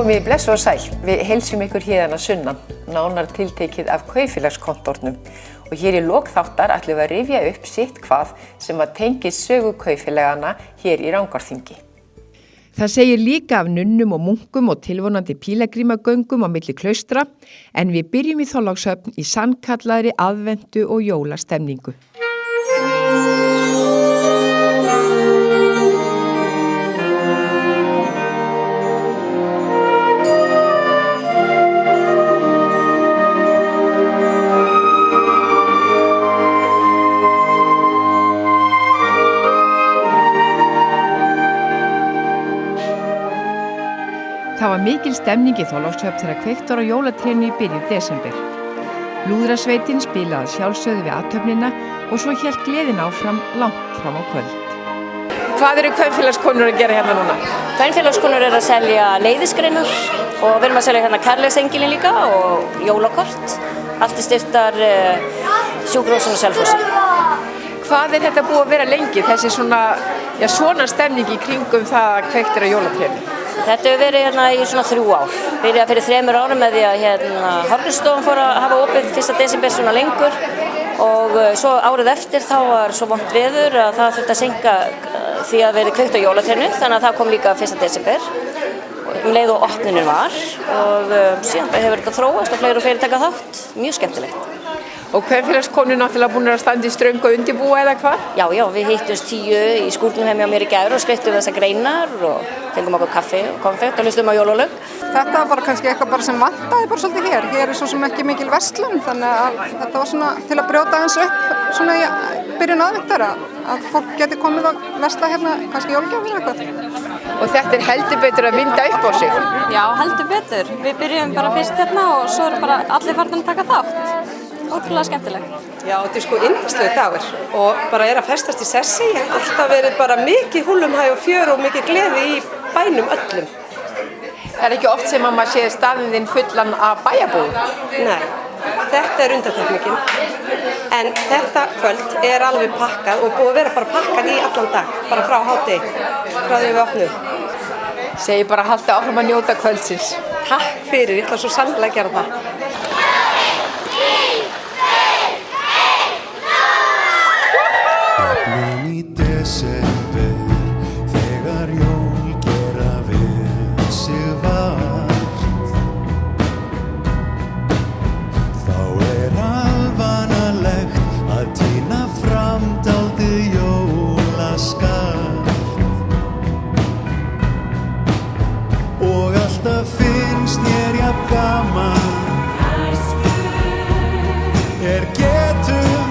Komið bless og sæl, við heilsum ykkur hérna sunnan, nánar tiltekið af kaupfélagskontornum og hér í lok þáttar ætlum við að rifja upp sitt hvað sem að tengist sögu kaupfélagana hér í Rangárþingi. Það segir líka af nunnum og munkum og tilvonandi pílagrímagöngum á milli klaustra en við byrjum í Þorlákshöfn í sannkallaðri aðventu og jólastemningu. Það var mikil stemning í Þorlákshöfn þegar kveikt var á jólatrénu í byrjun desember. Lúðrasveitin spilaði sjálfsögðu við athöfnina og svo hélt gleðin áfram langt fram á kvöld. Hvað eru kvenfélagskonur að gera hérna núna? Kvenfélagskonur eru að selja leiðisgreinar og við erum að selja hérna kærleiksengilinn líka og jólakort. Allt í styrktar sjúkrahúsinu á Selfossi. Hvað er þetta búið að vera lengi, þessi svona stemning í kringum það að kveikt er á jólatrénu? Þetta hefur verið hérna í svona 3 ár. Byrjaði fyrir 3 árum með því að Hafnarstofan fór að hafa opið 1. desember svona lengur og svo árið eftir þá var svo vont veður að það þurfti að seinka því að verið kveikt á jólatrénu, þannig að það kom líka 1. desember leið og opnunin var og síðan hefur þetta þróast og fleiri og fleiri taka þátt, mjög skemmtilegt. Og kvenfélagskonur náttúrulega búin að standa í ströng og undirbúa eða hvað? Já, við hittumst 10 í skúrnum hjá mér í gær og skreittum þessar greinar og fengum okkur kaffi og konfekt og hlustum á jólalög. Þetta var bara kannski eitthvað sem vantaði bara svolítið hér. Hér er svo sem ekki mikil verslun, þannig að þetta var svona til að brjóta aðeins upp svona í byrjun aðventara að fólk geti komið að versla hérna kannski jólagjafir eða eitthvað. Og þetta er heldur betur að vinda upp á sig? Já, heldur betur. Við byrjum bara fyrst hérna og svo eru bara allir farin að taka þátt. Ótrúlega skemmtilegt. Já, þetta er yndislegu dagur og bara er að festast í sessi. Alltaf verið bara mikið húllumhæ og fjör og mikið gleði í bænum öllum. Það er ekki oft sem að maður sé staðinn þinn fullan af bæjarbúum? Nei, þetta er undantekningin. En þetta kvöld er alveg pakkað og búið að vera bara pakkað í allan dag, bara frá hádegi, frá því við opnum. Segi bara haltu áfram að njóta kvöldsins. Takk fyrir, ég ætla svo sannlega að gera það. Í desember þegar jól gera við sig vart þá er alvanalegt að tína fram dálítið jólaskap og alltaf finnst mér jafn gaman er getum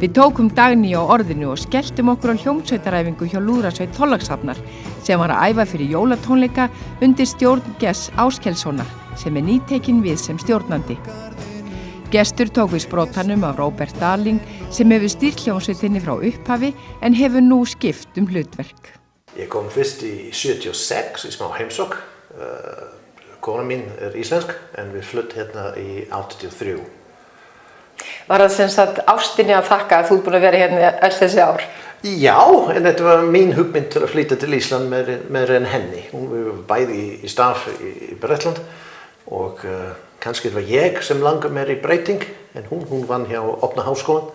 Við tókum Dagný á orðinu og skelltum okkur á hljómsveitaræfingu hjá Lúðrasveit Þorlákshafnar sem var að æfa fyrir jólatónleika undir stjórn Gests Áskelssonar sem er nýtekinn við sem stjórnandi. Gestur tók við sprotanum af Róbert Daling sem hefur stýrt hljómsveitinni frá upphafi en hefur nú skipt hlutverk. Ég kom fyrst í 76 í smá heimsókn. Kona mín er íslensk en við flutt hérna í 83. Var það sem sagt ástinni að þakka að þú ert búin að vera hérna öll þessi ár? Já, en þetta var mín hugmynd til að flytja til Ísland með en henni. Hún var bæði í starf í Bretland og kannski var ég sem langar mér í breyting en hún vann hjá Opna Háskólan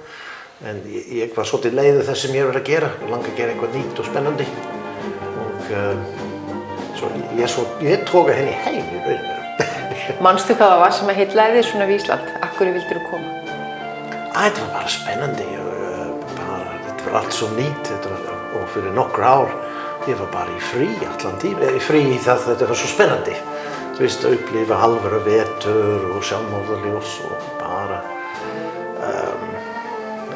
en ég var svolítið leiður þess sem ég var að gera. Ég langar að gera eitthvað nýtt og spennandi og ég tók henni heim í rauninu. Manstu hvað það var sem að heillaði þig svona við Ísland? Af hverju vildir þú koma? Þetta var bara spennandi, þetta var allt svo nýtt og fyrir nokkur ár ég var bara í frí allan tíma, í frí í það þetta var svo spennandi. Þú veist, að upplifa alvöru vetur og sjálfmorðaljós og bara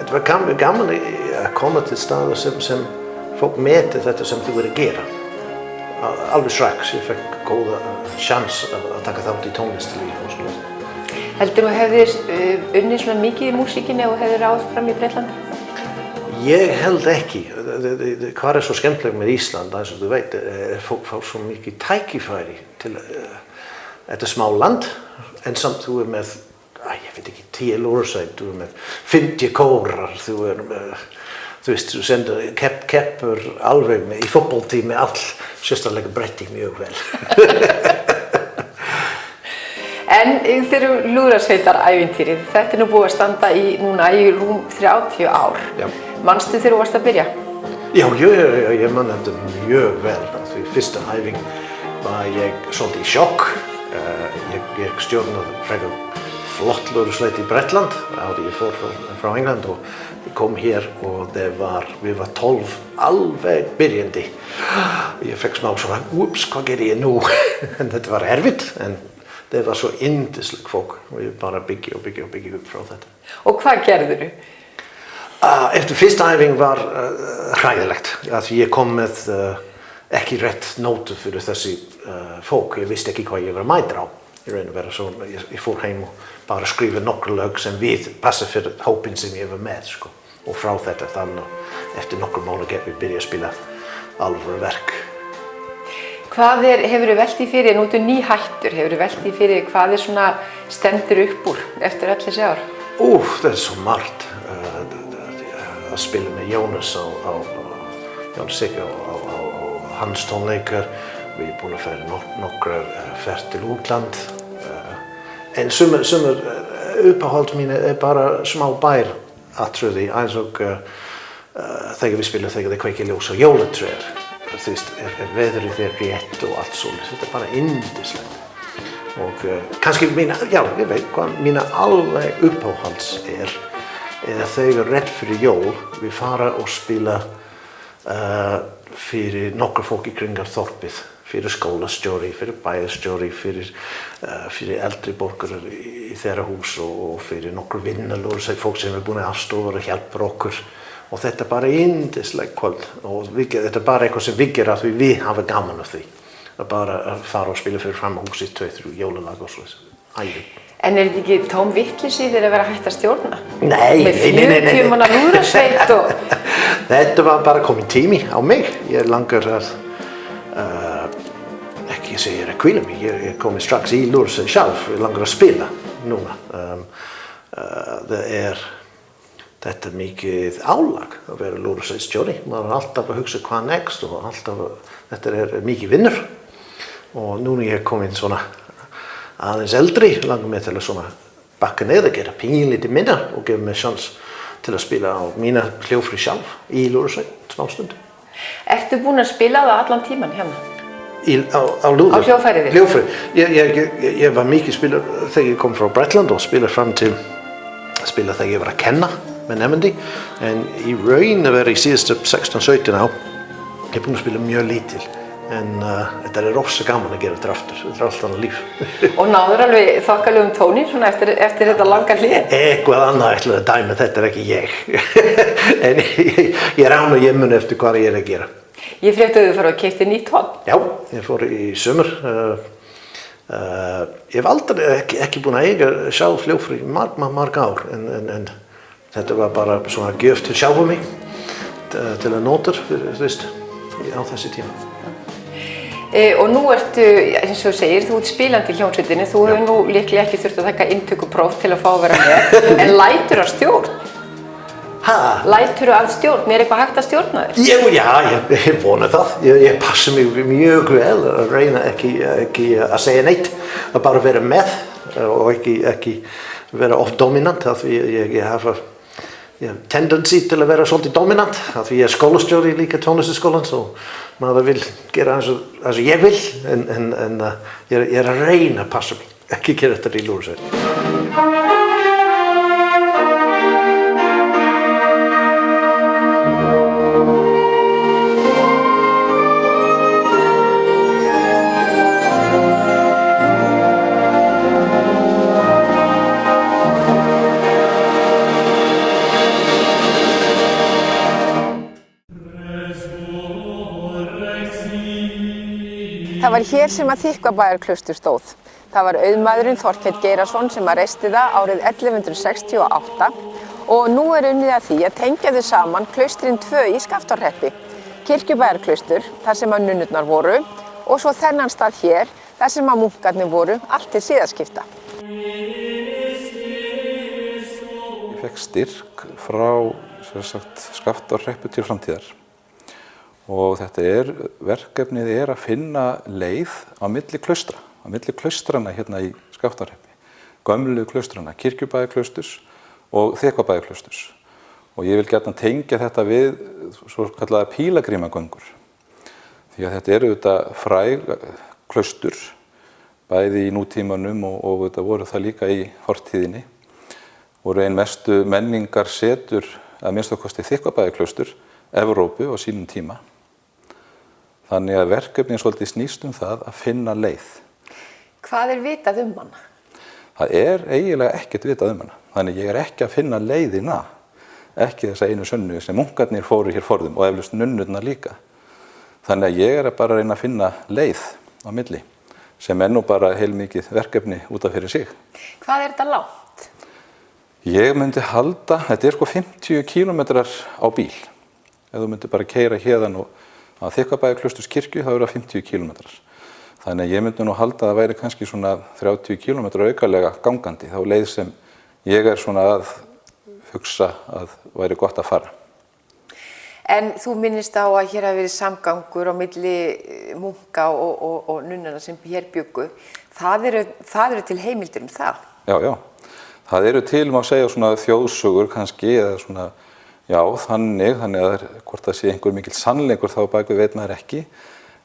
þetta var gaman að koma til staðar sem fólk meti þetta sem þú verið að gera. alveg strax. Ég fekk góða chans að taka þátt í tónlistarlífi og svona. Heldur þú hefðir unnið svona mikið í músíkinni og hefðir ráð fram í Bretlandi? Ég held ekki. Hvað svo skemmtilegt með Ísland, eins og þú veit, fólk fá svo mikið tækifæri til þetta smá land, en samt þú með, ég veit ekki, 10 lúðrasveit, þú með 50 kórar, þú veist, þú sendur keppur alveg í fótbolti með all, sérstaklega bretti mjög vel. En þeir eru lúðrasveitarævintýrið, þetta nú búið að standa núna í rúm 30 ár. Já. Manstu þegar þú varst að byrja? Já, ég man þetta mjög vel. Því fyrsta æfing var ég svolítið í sjokk. Ég stjórnaði frekar flott lúðrasveit í Bretland, áður ég fór frá England og ég kom hér og við var 12 alveg byrjandi. Ég fekk smá svona, ups, hvað gerir ég nú? En þetta var erfitt, en det var så yndisleg fólk og ég bara byggja upp frá þetta. Og hvað gerður þú? Eftir fyrsta æfing var hræðilegt. Ég kom með ekki rétt nótu fyrir þessi fólk. Ég visste ekki hvað ég var mætur á. Ég fór heim og bara skrifa nokkur lög sem passa fyrir hópinn sem ég var með. Sko. Og frá þetta þannig eftir nokkur mánuð við byrja að spila alvöru verk. Hvað hefur þú velt í fyrir, nú ertu nýhættur, hefur þú velt í fyrir hvað svona stendur upp úr eftir öll þessi ár? Það svo margt að spila með Jónas Jónas Sigga á hans tónleikar. Við búin að fara nokkrar ferð til útland. En sumar uppáhald mín bara smá bær atriði, eins og þegar við spila þegar þið kveikja ljós á jólatréð. Þú veist, veðrið rétt og allt svoleiðis, þetta bara yndislegt. Og kannski ég veit hvað mína alveg uppáhalds þegar rétt fyrir jól við fara og spila fyrir nokkur fólk í kringar þorpið, fyrir skólastjóri, fyrir bæjarstjóri, fyrir eldri borgarar í þeirra hús og fyrir nokkur vinnarlúðrasveit fólk sem búin að aðstoða og hjálpa okkur. Og þetta bara yndisleg kvöld og þetta bara eitthvað sem við gerum að við hafa gaman af því. Að bara fara og spila fyrir fram á húsi 2-3 jólalag og svoleiðis. En þetta ekki tóm vitleysi þegar að vera hægt að stjórna? Nei. Með 40 manna lúðrasveit og... Þetta var bara komin tími á mig. Ég langar að, ekki segja að hvíla mig, ég komin strax í lúðrasveit sjálf. Ég langar að spila núna. Þetta mikið álag að vera lúðrasveitstjóri. Maður er alltaf að hugsa hvað next og þetta mikið vinnur. Og núna ég komin svona aðeins eldri, langar mig til að svona bakka niður, gera pínlítið minna og gefa mig sjans til að spila á mína hljóðfæri sjálf í lúðrasveit smástund. Ertu búin að spila það allan tíman hérna? Á hljóðfærið þitt? Hljóðfæri. Ég var mikið spila þegar ég kom frá Bretland og spila fram til spila þegar ég var að kenna með nefndi, en í raun að vera í síðustu 16-17 ár, ég búin að spila mjög lítil, en þetta rosa gaman að gera þetta aftur, þetta alltaf annað líf. Og náður alveg þokkalegum tóni svona eftir þetta langa hlið? Eitthvað annað ætlaði að dæma, þetta ekki ég. En ég rána ég mun eftir hvað ég að gera. Ég frétti að þú fór að keypti nýtt horn. Já, ég fór í sumar. Ég hef aldrei ekki búin að eiga sjálf hljóðfæri í marg ár, en þetta var bara svona gjöf til sjálfa mig til að nota, þú veist, á þessi tíma. Og nú ertu, eins og þú segir, þú ert spilandi í hljómsveitinni, þú hefur nú líklega ekki þurft að taka inntökupróf til að fá að vera með, en lætur að stjórn? Lætur að stjórn? Er eitthvað hægt að stjórna þér? Já, ég vona það. Ég passa mig mjög vel að reyna ekki að segja neitt, að bara vera með og ekki vera of dominant, því ég hafa tendency til að vera svolítið dominant, því ég skólastjóri líka tónlistarskólans og maður vil gera eins og ég vil, en ég að reyna að passa mig, ekki gera þetta í lúðrasveit. Það var hér sem að Þykkvabæjarklaustur stóð. Það var auðmaðurinn Þorkell Geirason sem að reisti það árið 1168 og nú er unnið að því að tengja þau saman klaustrin 2 í Skaftárhreppi. Kirkjubæjarklaustur, þar sem að nunnurnar voru, og svo þennan stað hér, þar sem að munkarnir voru, allt til siðaskipta. Ég fekk styrk frá Skaftárhreppi til framtíðar og verkefnið er að finna leið á milli klaustra, á milli klaustrana hérna í Skaftárhreppi, gömlu klaustrana, Kirkjubæjarklausturs og Þykkvabæjarklausturs. Og ég vil gjarnan tengja þetta við svo kallaða pílagrímagöngur. Því að þetta eru auðvitað fræg klaustur, bæði í nútímanum og auðvitað voru það líka í fortíðinni. Voru ein mestu menningarsetur, að minnsta kosti Þykkvabæjarklaustur, Evrópu á sínum tíma. Þannig að verkefnið svolítið snýst það að finna leið. Hvað er vitað hana? Það er eiginlega ekkert vitað hana. Þannig ég er ekki að finna leiðina, ekki þessa einu sönnu sem munkarnir fóru hér forðum og eflaust nunnurnar líka. Þannig að ég er bara að reyna að finna leið á milli, sem nú bara heilmikið verkefni út af fyrir sig. Hvað er þetta langt? Ég myndi halda, þetta er 50 kílómetrar á bíl. Ef þú myndi bara keyra héðan og að Þykkvabæjarklausturskirkju, þá eru það 50 kílómetrar. Þannig að ég myndi nú halda að það væri kannski svona 30 kílómetrar aukalega gangandi, þá leið sem ég er svona að hugsa að væri gott að fara. En þú minnist á að hér hafi verið samgangur á milli munka og nunnana sem hér bjuggu. Það eru til heimildir það? Já. Það eru til, má segja, svona þjóðsögur kannski, eða svona, já, þannig að hvort það sé einhver mikill sannleikur þá bak við veit maður ekki.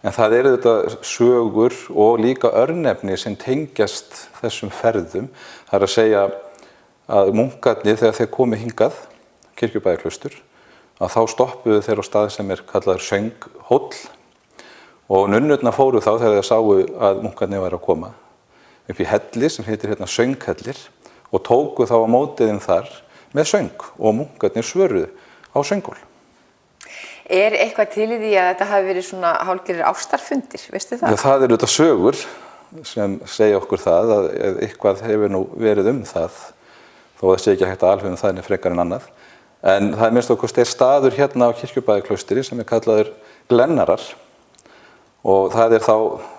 En það eru þetta sögur og líka örnefni sem tengjast þessum ferðum. Það er að segja að munkarnir þegar þeir komu hingað, Kirkjubæjarklaustur, að þá stoppuðu þeir á stað sem er kallaður Sönghóll og nunnurnar fóru þá þegar þeir sáu að munkarnir væru að koma upp í helli sem heitir hérna Sönghellir og tóku þá á móti þeim þar með söng og munkarnir svöruðu á Sönghól. Er eitthvað til í því að þetta hafi verið svona hálfgerðir ástarfundir, veistu það? Já, það eru þetta sögur sem segja okkur það að eitthvað hefur nú verið það, þó að það sé ekki hægt að alveg það frekar en annað. En það er minnst okkur staður hérna á Kirkjubæjarklaustri sem er kallaður Glennarar og það er þá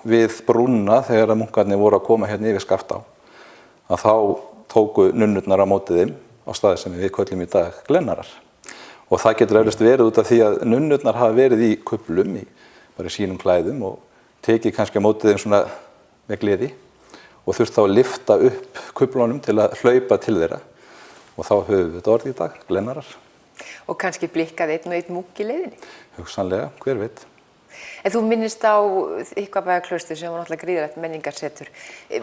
við brúna þegar að munkarnir voru að koma hérna yfir Skaftá að þá tóku nunnurnar á móti þeim á staði sem við köllum í dag Glennarar. Og það getur eflaust verið út af því að nunnurnar hafa verið í kuplum, bara í sínum klæðum og tekið kannski á móti þeim svona með gleði og þurft þá að lyfta upp kuplunum til að hlaupa til þeirra og þá höfum við þetta orðið í dag, Glennarar. Og kannski blikkað einn og einn munk í leiðinni? Hugsanlega, hver veit. En þú minnist á Þykkvabæjarklaustur sem var náttúrulega gríðarlegt menningarsetur.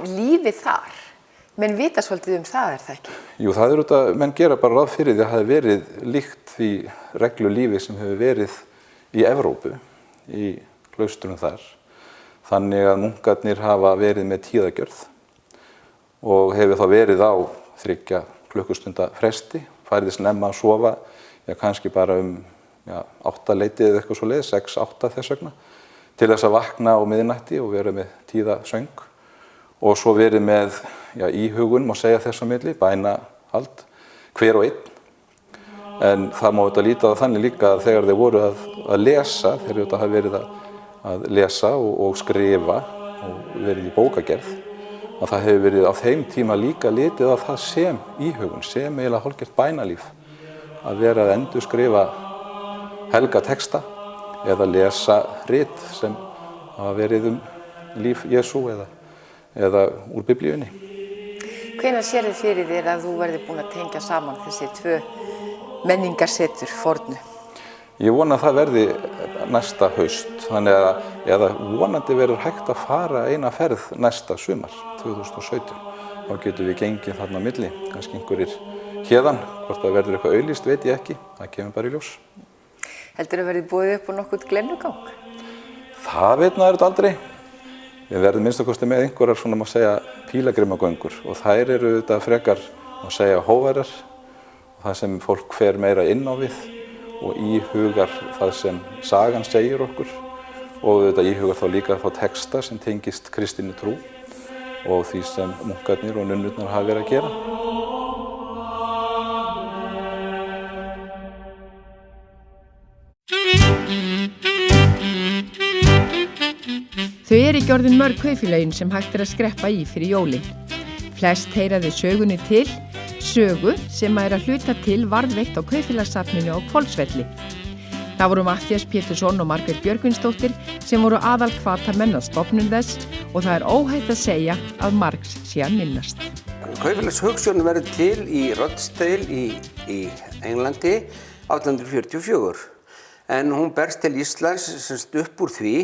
Lífið þar? Menn vita svolítið það, er það ekki? Jú, það er auðvitað, menn gera bara ráð fyrir því að það hefði verið líkt því reglulífi sem hefur verið í Evrópu, í klaustrum þar. Þannig að munkarnir hafa verið með tíðagjörð og hefur þá verið á 3 klukkustunda fresti, farið snemma að sofa, kannski bara 8 leitið eða eitthvað svoleiðis, 6-8 þess vegna, til þess að vakna á miðnætti og vera með tíðasöng. Og svo verið með íhugun, má segja þess á milli, bænahald, hver og einn. En það má þetta líta á þannig líka að þegar þeir voru að lesa, þeir þetta hafa verið að lesa og skrifa og verið í bókagerð, að það hefur verið á þeim tíma líka litið á það sem íhugun, sem eiginlega hálfgert bænalíf, að vera að endurskrifa helga texta eða lesa rit sem hafa verið líf Jesú eða úr Biblíunni. Hvenær sér þið fyrir þér að þú verði búin að tengja saman þessi 2 menningarsetur fornu? Ég vona að það verði næsta haust, þannig að vonandi verður hægt að fara eina ferð næsta sumar, 2017. Þá getum við gengið þarna á milli, kannski einhverjir héðan, hvort það verður eitthvað auglýst veit ég ekki, það kemur bara í ljós. Heldur að verði búið upp á nokkuð glennugang? Það veit maður þetta aldrei. Við verðum minnst að kosti með einhverjar svona, má segja, pílagrímagöngur og þær eru þetta frekar, má segja, hógværar. Það sem fólk fer meira inn á við og íhugar það sem sagan segir okkur og auðvitað íhugar þá líka að fá texta sem tengist kristinni trú og því sem munkarnir og nunnurnar hafa verið að gera. Þau eru ekki orðin mörg kaupfélögin sem hægt að skreppa í fyrir jólin. Flest heyraði sögunni til, sögu sem að hluta til varðveitt á kaupfélagssafninu á Hvolsvelli. Það voru Matthías Pétursson og Margrét Björgvinsdóttir sem voru aðal hvatamenn að stofnun þess og það óhætt að segja að margs sé að minnast. Kaupfélagshugsjónin verður til í Rochdale í Englandi 1844 en hún berst til Íslands upp úr því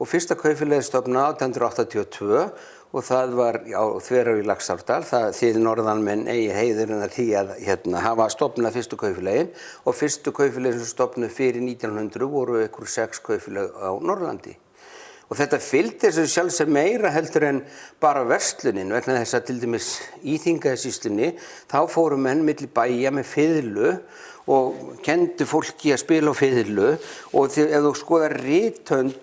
og fyrsta kaupfélagið stofnað 1882 og það var á Þverá í Laxárdal, það þið norðanmenn eigi heiðurinn að því að hafa stofnað fyrstu kaupfélagin og fyrstu kaupfélagin sem stofnuð fyrir 1900 voru ykkur 6 kaupfélag á Norðurlandi. Og þetta fylgdi þessu sjálfs meira heldur en bara verslunin vegna þess að til dæmis í Þingeyjarsýslunni þá fóru menn milli bæja með fiðlu og kendu fólki að spila á fiðlu og ef þú skoðar rithönd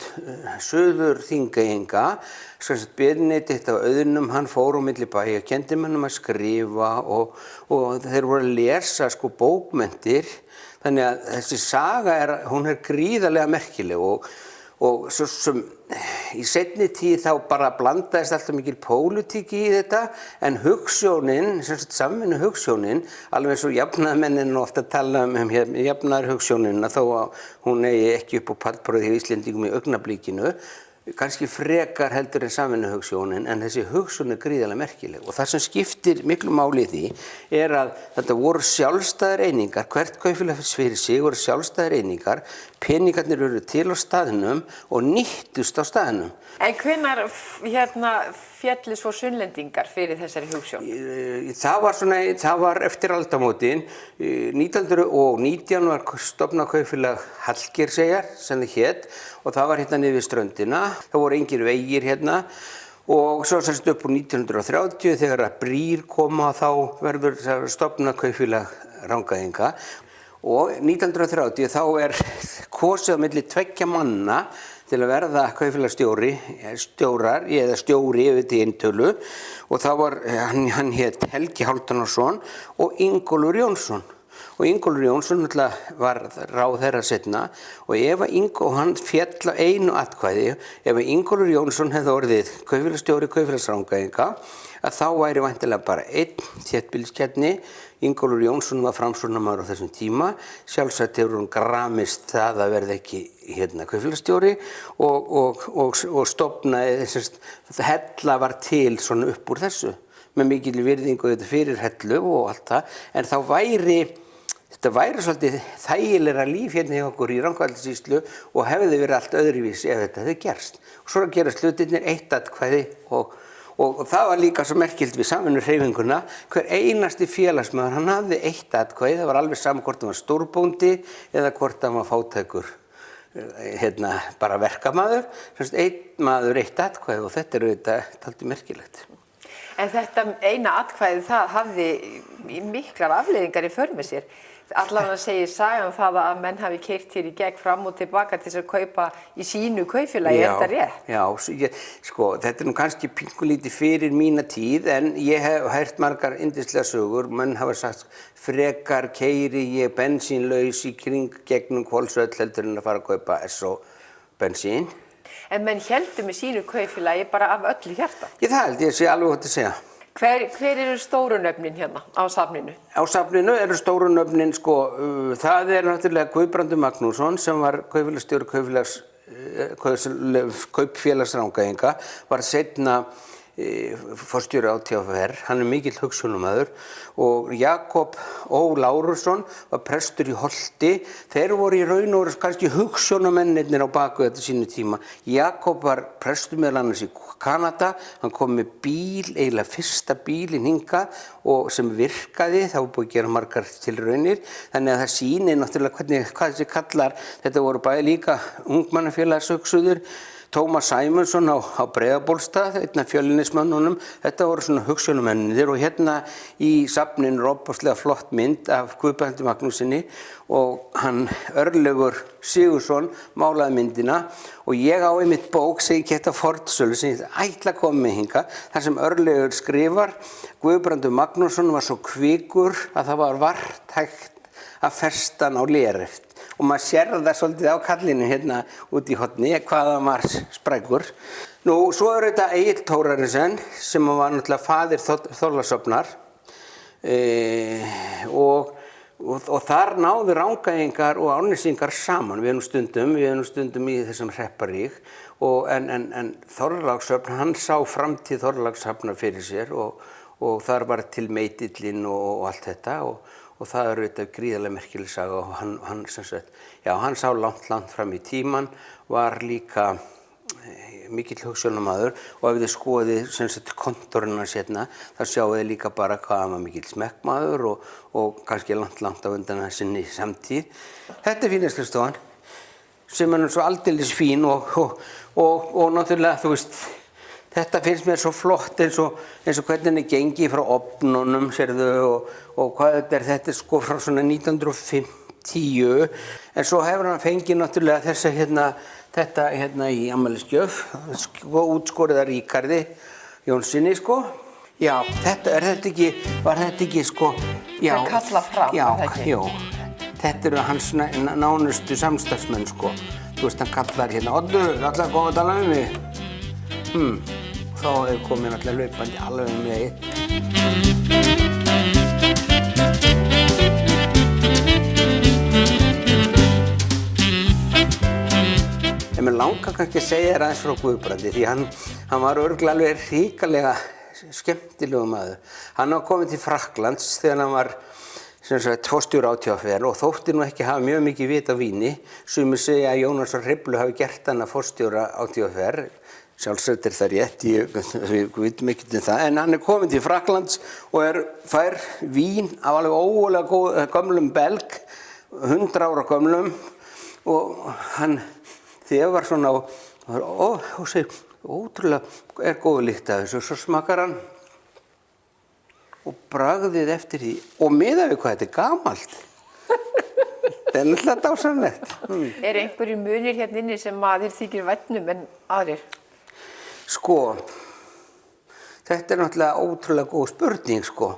Suður Þingeyinga, Benedikt af Auðnum, hann fór á milli bæja, kendi mönnum að skrifa og þeir voru að lesa bókmenntir, þannig að þessi saga hún gríðarlega merkileg og svo sem í seinni tíð þá bara blandaðist alltaf mikil pólitík í þetta en hugsjónin, samvinnuhugsjónin, alveg eins og jafnaðarmennin ofta tala jafnaðarhugsjónin þó að hún eigi ekki upp á pallborðið hjá Íslendingum í augnablikinu, kannski frekar heldur en samvinnuhugsjónin en þessi hugsjón gríðarlega merkileg og það sem skiptir miklu máli í því að þetta voru sjálfstæðar einingar, hvert kaupfélag fyrir sig voru sjálfstæðar einingar, peningarnir eru til á staðnum og nýttust á staðnum. En hvenær féllu svo Sunnlendingar fyrir þessari hugsjón? Það var eftir aldamótin, 1919 var stofnað kaupfélag Hallgeirseyjar sem það hét og það var niður við ströndina, það voru engir vegir og svo upp úr 1930 þegar að brýr koma þá verður stofnað kaupfélag Rangæinga og 1930 þá kosið á milli 2 manna til að verða kaupfélagsstjóri, eða stjóri yfir til eintölu og það var, hann hét Helgi Hálfdanarson og Ingólfur Jónsson. Og Ingólfur Jónsson var ráðherra seinna og hann féll á einu atkvæði, ef Ingólfur Jónsson hefði orðið kaupfélagsstjóri Kaupfélagsrangæinga að þá væri væntanlega bara einn þéttbýliskjarni. Ingólfur Jónsson var framsóknarmaður á þessum tíma, sjálfsagt hefur hún gramist það að verða ekki kaupfélagsstjóri og stofnaði, Hella var til svona upp úr þessu með mikil virðingu fyrir Hellu og allt það, en þá þetta væri svolítið þægilegra líf hjá okkur í Rangárvallasýslu og hefði verið allt öðruvísi ef þetta hefði gerst. Og svo gerast hlutirnir eitt atkvæði og það var líka svo merkilt við samvinnuhreyfinguna, hver einasti félagsmaður, hann hafði eitt atkvæði, það var alveg sama hvort hann var stórbóndi eða hvort hann var fátækur, bara verkamaður, einn maður eitt atkvæði og þetta auðvitað dálítið merkilegt. En þetta eina atkvæði það hafði miklar afleiðingar í för með sér. Allavega segir sagan það að menn hafi keyrt hér í gegn fram og tilbaka til þess að kaupa í sínu kaupfélagi, er þetta rétt? Já, þetta nú kannski pínkulítið fyrir mína tíð en ég hef heyrt margar yndislegar sögur, menn hafa sagt frekar keyri ég bensínlaus í kring gegnum Hvolsvöll heldur en að fara að kaupa SO bensín. En menn héldu með sínu kaupfélagi bara af öllu hjarta? Það held ég sé alveg gott að segja. Hver eru stóru nöfnin hérna á safninu? Á safninu eru stóru nöfnin, það náttúrulega Guðbrandur Magnússon sem var kaupfélagsstjóri Kaupfélagsrangæinga, var seinna forstjóri á TFR, hann mikill hugsjónamaður og Jakob Ó. Lárusson var prestur í Holti, þeir voru í raun og veru kannski hugsjónamennirnir á baku þetta sínu tíma. Jakob var prestur meðal annars í Kanada, hann kom með bíl, eiginlega fyrsta bílinn hingað og sem virkaði, það var búið að gera margar tilraunir, þannig að það sýnir náttúrulega hvað þessi kallar, þetta voru bæði líka ungmannafélagshugsuður, Tómas Sæmundsson á Breiðabólstað, einn af Fjölnismönnunum. Þetta voru svona hugsjónamennir og hérna í safninu er opaslega flott mynd af Guðbrandi Magnússyni og hann Örlygur Sigurðsson málaði myndina og ég á einmitt bók sem ég geta fornsölu sem ég ætla að koma með hinga þar sem Örlygur skrifar Guðbrandur Magnússon var svo kvikur að það var vart hægt að festa hann á léreft. Og maður sér það svolítið á kallinu hérna út í horni, hvað hann var sprækur. Nú, svo er þetta Egill Thórarinsson sem var náttúrulega faðir Þorlákshafnar og þar náðu Rangæingar og Árnesingar saman. Við erum stundum í þessum hrepparík en Þorlákshöfn, hann sá framtíð Þorlákshafnar fyrir sér og þar var til meitillinn og allt þetta og það er auðvitað gríðarlega merkileg saga og hann sem sagt, já, hann sá langt fram í tíman, var líka mikill hugsjónamaður og ef þið skoðið sem sagt kontorinn hans hérna, þá sjáu þið líka bara hvað hann var mikill smekkmaður og kannski langt á undan sinni samtíð. Þetta er fínastlistofan sem er svo aldeilis fín og náttúrulega, þú veist, þetta finnst mér svo flott eins og hvernig henni gengi frá ofnunum, sérðu, og hvað þetta er sko frá svona 1950, en svo hefur hann fengið náttúrulega þetta hérna í afmælisgjöf, útskorið af Ríkarði Jónssyni, sko. Já, var þetta ekki, sko, já. Það kalla fram, það ekki? Já, þetta eru hans nánustu samstarfsmenn, sko. Þú veist, hann kallar hérna, Oddur, allar að koma að tala um mig. Þá er komið náttúrulega laupandi alveg með eitt. Ég mér langar kannski að segja þér aðeins frá Guðbrandi því hann var örugglega alveg hrikalega skemmtilegur maður. Hann var komið til Frakklands þegar hann var forstjóri ÁTVR og þótti nú ekki hafa mjög mikið vit af víni. Sumir segja að Jónas Hriflu hafi gert hann að forstjóra ÁTVR. Sjálfsagt er það rétt, við vitum ekkert um það, en hann er kominn til Frakklands og fær vín af alveg ógulega gömlum belg, 100 ára gömlum og hann þefar svona og segir, ótrúlega er góð lykt af þessu, svo smakar hann og bragðið eftir því og miðað við hvað þetta er gamalt. Það er náttúrulega dásamlegt. Er einhverjir munir hérna inni sem maður þykir vænn en aðrir? Sko, þetta er náttúrulega ótrúlega góð spurning, sko.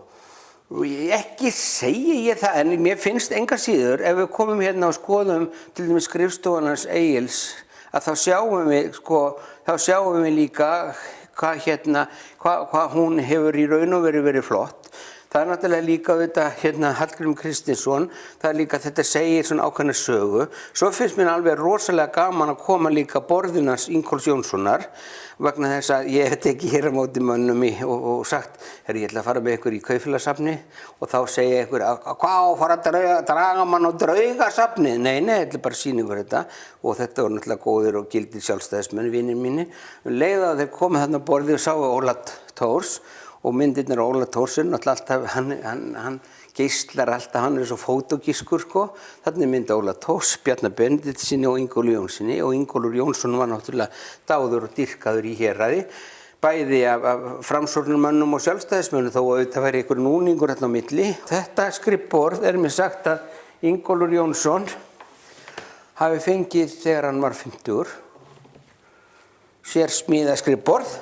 Ekki segi ég það, en mér finnst enga síður, ef við komum hérna og skoðum til dæmis skrifstofan hans Egils, að þá sjáum við líka hvað hún hefur í raun og verið flott. Það er náttúrulega líka þetta Hallgrímur Kristinsson, það er líka þetta segir svona ákveðna sögu. Svo finnst mér alveg rosalega gaman að koma líka borðinans Ingólfs Jónssonar vegna þess að ég hef tekið hér á móti mönnum og sagt, ég ætla að fara með ykkur í Kaupfélagssafni og þá segja ykkur, hvað fara að draga mann á draugasafni? Nei, þetta er bara sýningur þetta og þetta var náttúrulega góðir og gildir sjálfstæðismenn, vinir mínir. Leið að þeir komið þarna borðið og sáu Óla Thors og myndirnar Óla Thorsen, alltaf, hann geislar alltaf, hann er svo fótógískur, sko. Þannig mynda Óla Thors, Bjarna Benediktssyni og Ingólfur Jónsssyni og Ingólfur Jónsson var náttúrulega dáður og dýrkaður í héraði, bæði af framsóknarmönnum og sjálfstæðismönnum þó að þetta væri einhver núningur hérna á milli. Þetta skrifborð er mér sagt að Ingólfur Jónsson hafi fengið þegar hann var 50, sér smíða skrifborð.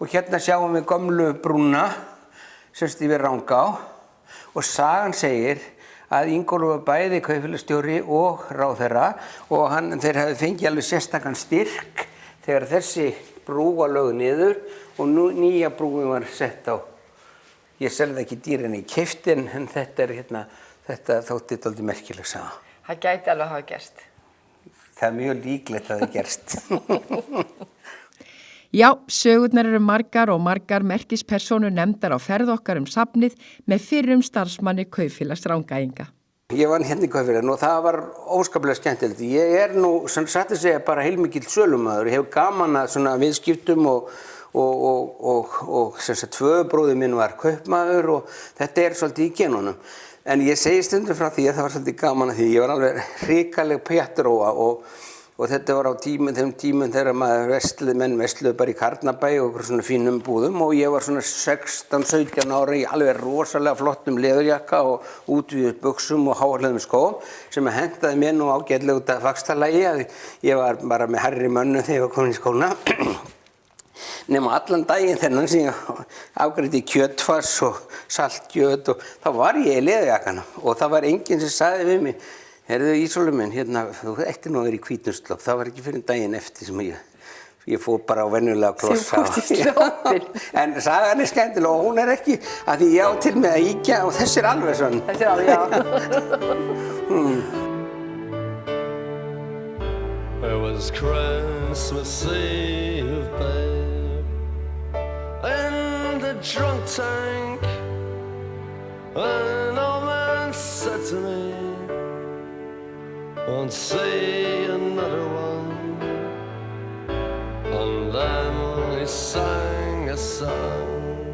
Og hérna sjáum við gömlu brúna, semst yfir Rangá, og sagan segir að Ingólfur var bæði kaupfélagsstjóri og ráðherra og þeir hafi fengið alveg sérstakann styrk þegar þessi brú var lögð niður og nýja brúin var sett á. Ég selði ekki dýrin í keypti en þetta þótti dálítið merkileg saga. Það gæti alveg hafa gerst. Það er mjög líklegt að það gerst. Já, sögurnar eru margar og margar merkispersónur nefndar á ferð okkar safnið með fyrrum starfsmanni Kaupfélags Rangæinga. Ég var hérna í Kaupfélaginu og það var óskaplega skemmtilegt. Ég er nú, sem satt að segja, bara heilmikill sölumaður. Ég hef gaman að svona viðskiptum og sem sagt föðurbróðir minn var kaupmaður og þetta er svolítið í genunum. En ég segi stundum frá því að það var svolítið gaman að því. Ég var alveg hrikaleg pjatróa og og þetta var á þeim tímum þegar menn versluðu bara í Karnabæ og okkur svona fínum búðum og ég var svona 16-17 ára í alveg rosalega flottum leðurjakka og útvíðum buxum og háarlegum skóm sem hentaði mér nú ágætlega út af vaxtarlagi að ég var bara með hærri mönnum þegar ég var komin í skóna. Nema allan daginn þennan sem ég afgreiddi kjötfars og saltkjöt og þá var ég í leðurjakkanum og það var enginn sem sagði við mig: Heyrðu Ísólfur minn, hérna, þú ættir nú að vera í hvítum slopp. Það var ekki fyrir daginn eftir sem ég fór bara á venjulega klossa. Þú fórst í sloppinn. En sagan skemmtileg og hún ekki að því ég á til með að íkja og þessi alveg svona. Þessi alveg, já. It was Christmas Eve, babe, in the drunk tank. An old man said to me, won't see another one. And then he sang a song.